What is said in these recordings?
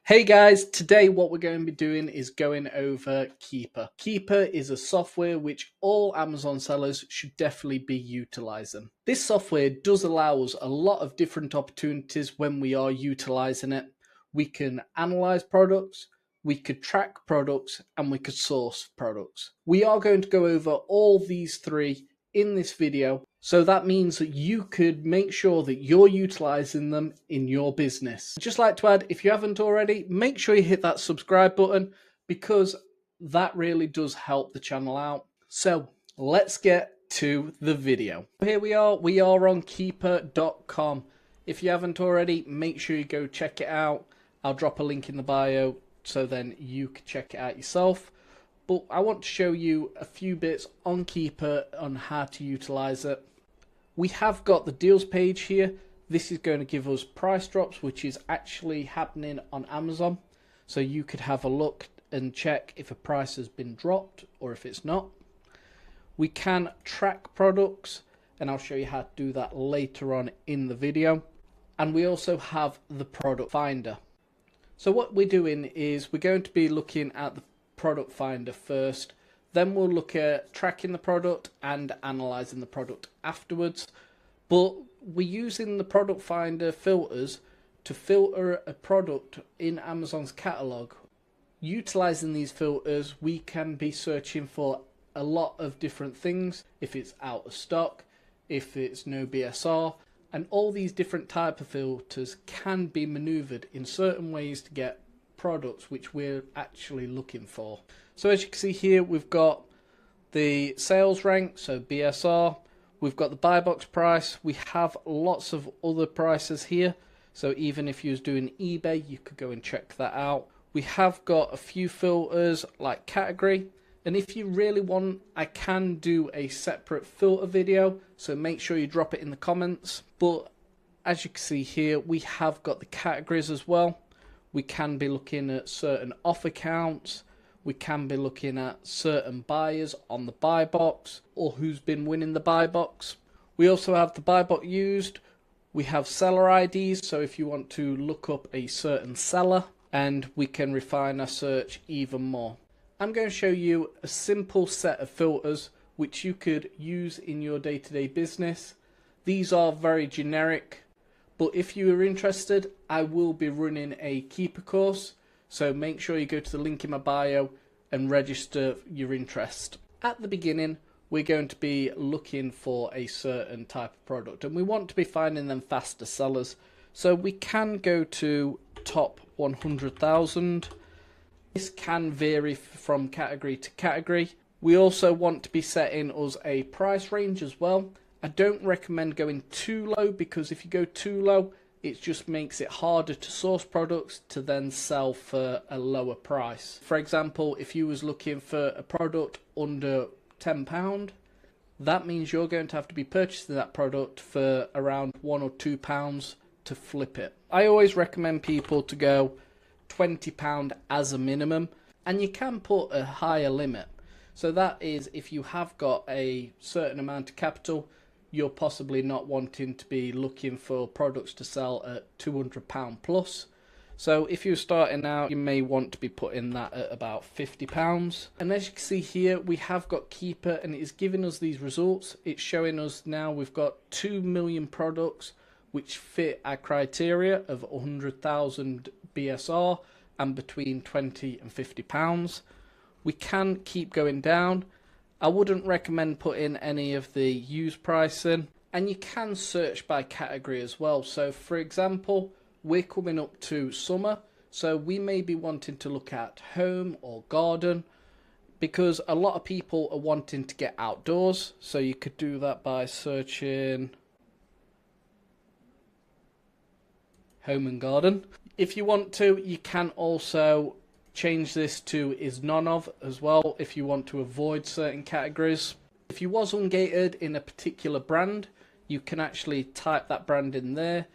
Hey guys, today what we're going to be doing is going over Keepa. Keepa is a software which all Amazon sellers should definitely be utilizing. This software does allow us a lot of different opportunities when we are utilizing it. We can analyze products, we could track products, and we could source products. We are going to go over all these three in this video. So that means that you could make sure that you're utilizing them in your business. I'd just like to add, if you haven't already, make sure you hit that subscribe button because that really does help the channel out. So let's get to the video. Here we are on Keepa.com. If you haven't already, make sure you go check it out. I'll drop a link in the bio so then you can check it out yourself. But I want to show you a few bits on Keepa on how to utilize it. We have got the deals page here. This is going to give us price drops, which is actually happening on Amazon. So you could have a look and check if a price has been dropped or if it's not. We can track products, and I'll show you how to do that later on in the video. And we also have the product finder. So what we're doing is we're going to be looking at the product finder first, then we'll look at tracking the product and analyzing the product afterwards. But we're using the product finder filters to filter a product in Amazon's catalog. Utilizing these filters, we can be searching for a lot of different things. If it's out of stock, if it's no BSR, and all these different type of filters can be maneuvered in certain ways to get products which we're actually looking for. So as you can see here, we've got the sales rank, so BSR, we've got the buy box price, we have lots of other prices here, so even if you was doing eBay you could go and check that out. We have got a few filters like category, and if you really want, I can do a separate filter video, so make sure you drop it in the comments. But as you can see here, we have got the categories as well. We can be looking at certain offer counts. We can be looking at certain buyers on the buy box or who's been winning the buy box. We also have the buy box used. We have seller IDs, so if you want to look up a certain seller, and we can refine our search even more. I'm going to show you a simple set of filters which you could use in your day-to-day business. These are very generic. But if you are interested, I will be running a Keepa course, so make sure you go to the link in my bio and register your interest. At the beginning, we're going to be looking for a certain type of product, and we want to be finding them faster sellers. So we can go to top 100,000. This can vary from category to category. We also want to be setting us a price range as well. I don't recommend going too low, because if you go too low, it just makes it harder to source products to then sell for a lower price. For example, if you was looking for a product under £10, that means you're going to have to be purchasing that product for around £1 or £2 to flip it. I always recommend people to go £20 as a minimum, and you can put a higher limit. So that is if you have got a certain amount of capital, you're possibly not wanting to be looking for products to sell at £200 plus. So if you're starting out, you may want to be putting that at about £50. And as you can see here, we have got Keepa, and it is giving us these results. It's showing us now we've got 2 million products which fit our criteria of 100,000 BSR and between £20 and £50. We can keep going down. I wouldn't recommend putting any of the used pricing, and you can search by category as well. So for example, we're coming up to summer, so we may be wanting to look at home or garden, because a lot of people are wanting to get outdoors. So you could do that by searching home and garden. If you want to, you can also change this to is none of as well if you want to avoid certain categories. If you was ungated in a particular brand, you can actually type that brand in there.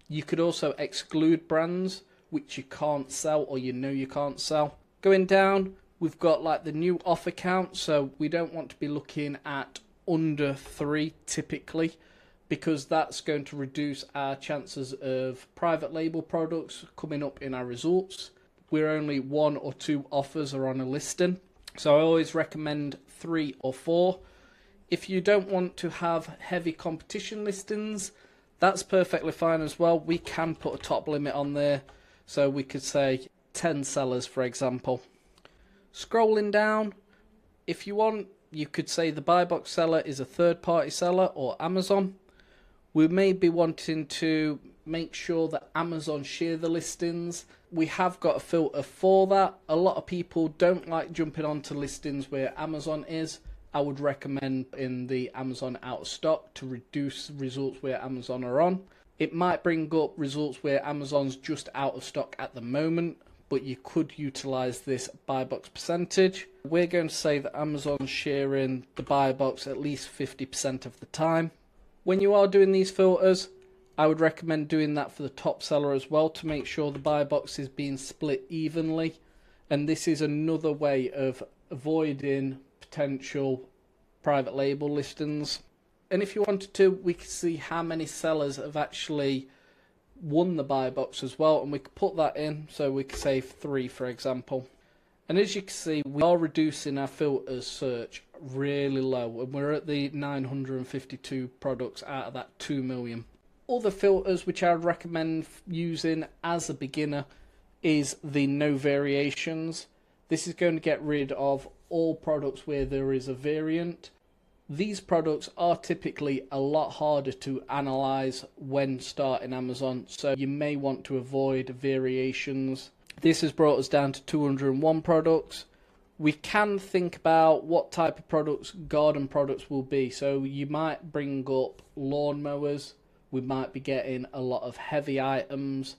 You could also exclude brands which you can't sell or you know you can't sell. Going down, we've got like the new offer count, so we don't want to be looking at under 3 typically, because that's going to reduce our chances of private label products coming up in our results. where only 1 or 2 offers are on a listing. So I always recommend 3 or 4. If you don't want to have heavy competition listings, that's perfectly fine as well. We can put a top limit on there. So we could say 10 sellers, for example. Scrolling down, if you want, you could say the buy box seller is a third-party seller or Amazon. We may be wanting to make sure that Amazon share the listings. We have got a filter for that. A lot of people don't like jumping onto listings where Amazon is. I would recommend in the Amazon out of stock to reduce results where Amazon are on. It might bring up results where Amazon's just out of stock at the moment, but you could utilize this buy box percentage. We're going to say that Amazon's sharing the buy box at least 50% of the time. When you are doing these filters, I would recommend doing that for the top seller as well to make sure the buy box is being split evenly. And this is another way of avoiding potential private label listings. And if you wanted to, we could see how many sellers have actually won the buy box as well, and we could put that in. So we could say 3, for example. And as you can see, we are reducing our filters search really low, and we're at the 952 products out of that 2 million. Other filters which I would recommend using as a beginner is the no variations. This is going to get rid of all products where there is a variant. These products are typically a lot harder to analyze when starting Amazon, so you may want to avoid variations. This has brought us down to 201 products. We can think about what type of products garden products will be. So you might bring up lawnmowers. We might be getting a lot of heavy items.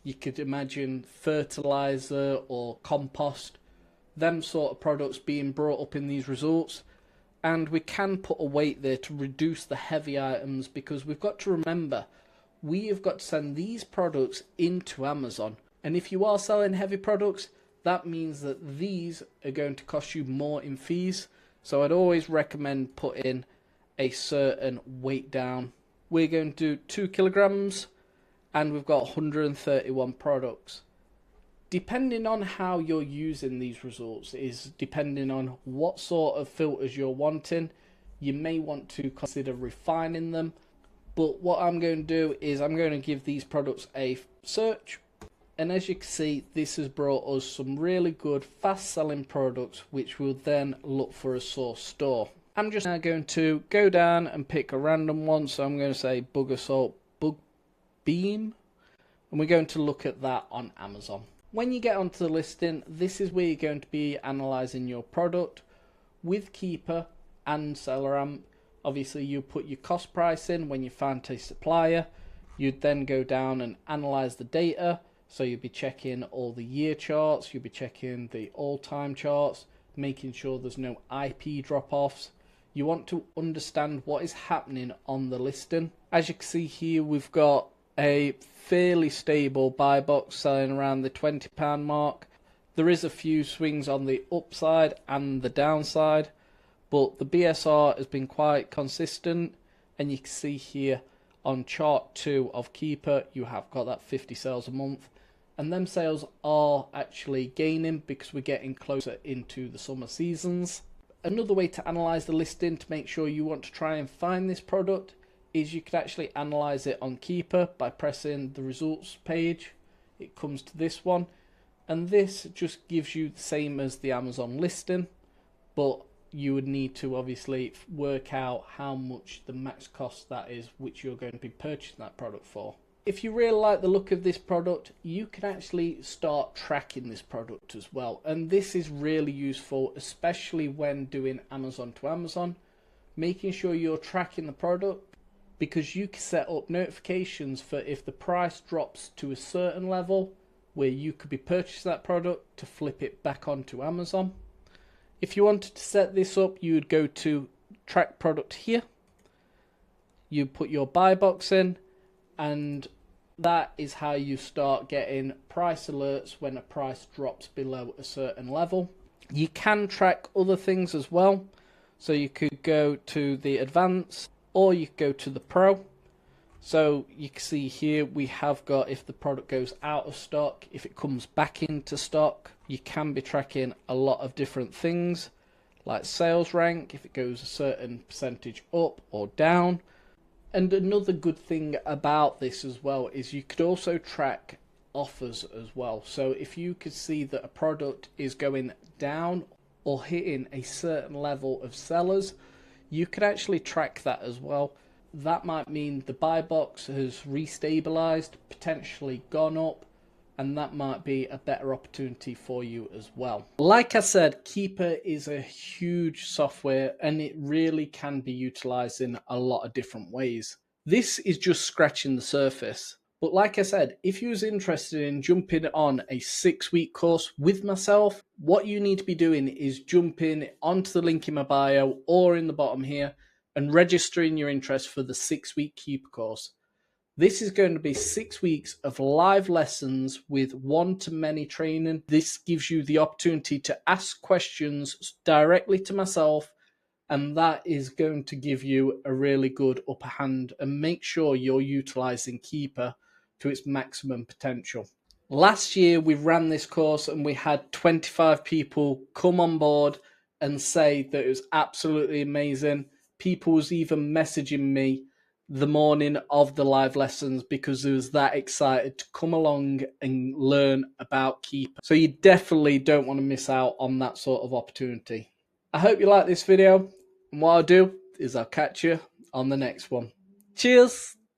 You could imagine fertilizer or compost. Them sort of products being brought up in these results. And we can put a weight there to reduce the heavy items, because we've got to remember, we have got to send these products into Amazon. And if you are selling heavy products, that means that these are going to cost you more in fees. So I'd always recommend putting a certain weight down. We're going to do 2 kilograms, and we've got 131 products. Depending on how you're using these results is depending on what sort of filters you're wanting. You may want to consider refining them. But what I'm going to do is I'm going to give these products a search. And as you can see, this has brought us some really good fast selling products which we'll then look for a source store. I'm just now going to go down and pick a random one. So I'm going to say bug assault, bug beam. And we're going to look at that on Amazon. When you get onto the listing, this is where you're going to be analysing your product. With Keepa and SellerAmp, obviously you put your cost price in when you find a supplier. You'd then go down and analyse the data. So you'll be checking all the year charts, you'll be checking the all-time charts, making sure there's no IP drop-offs. You want to understand what is happening on the listing. As you can see here, we've got a fairly stable buy box selling around the £20 mark. There is a few swings on the upside and the downside, but the BSR has been quite consistent, and you can see here on chart 2 of Keepa you have got that 50 sales a month, and them sales are actually gaining because we're getting closer into the summer seasons. Another way to analyze the listing to make sure you want to try and find this product is you could actually analyze it on Keepa by pressing the results page. It comes to this one, and this just gives you the same as the Amazon listing, but you would need to obviously work out how much the max cost that is which you're going to be purchasing that product for. If you really like the look of this product, you can actually start tracking this product as well, and this is really useful, especially when doing Amazon to Amazon, making sure you're tracking the product, because you can set up notifications for if the price drops to a certain level where you could be purchasing that product to flip it back onto Amazon. If you wanted to set this up, you would go to track product here. You put your buy box in, and that is how you start getting price alerts when a price drops below a certain level. You can track other things as well. So you could go to the advanced, or you could go to the pro. So you can see here we have got if the product goes out of stock, if it comes back into stock. You can be tracking a lot of different things like sales rank, if it goes a certain percentage up or down. And another good thing about this as well is you could also track offers as well. So if you could see that a product is going down or hitting a certain level of sellers, you could actually track that as well. That might mean the buy box has restabilized, potentially gone up, and that might be a better opportunity for you as well. Like I said, Keepa is a huge software and it really can be utilized in a lot of different ways. This is just scratching the surface. But like I said, if you was interested in jumping on a 6-week course with myself, what you need to be doing is jumping onto the link in my bio or in the bottom here and registering your interest for the 6-week Keepa course. This is going to be 6 weeks of live lessons with one-to-many training. This gives you the opportunity to ask questions directly to myself, and that is going to give you a really good upper hand and make sure you're utilizing Keepa to its maximum potential. Last year we ran this course and we had 25 people come on board and say that it was absolutely amazing. People was even messaging me the morning of the live lessons because they was that excited to come along and learn about Keepa. So you definitely don't want to miss out on that sort of opportunity. I hope you like this video, and what I'll do is I'll catch you on the next one. Cheers!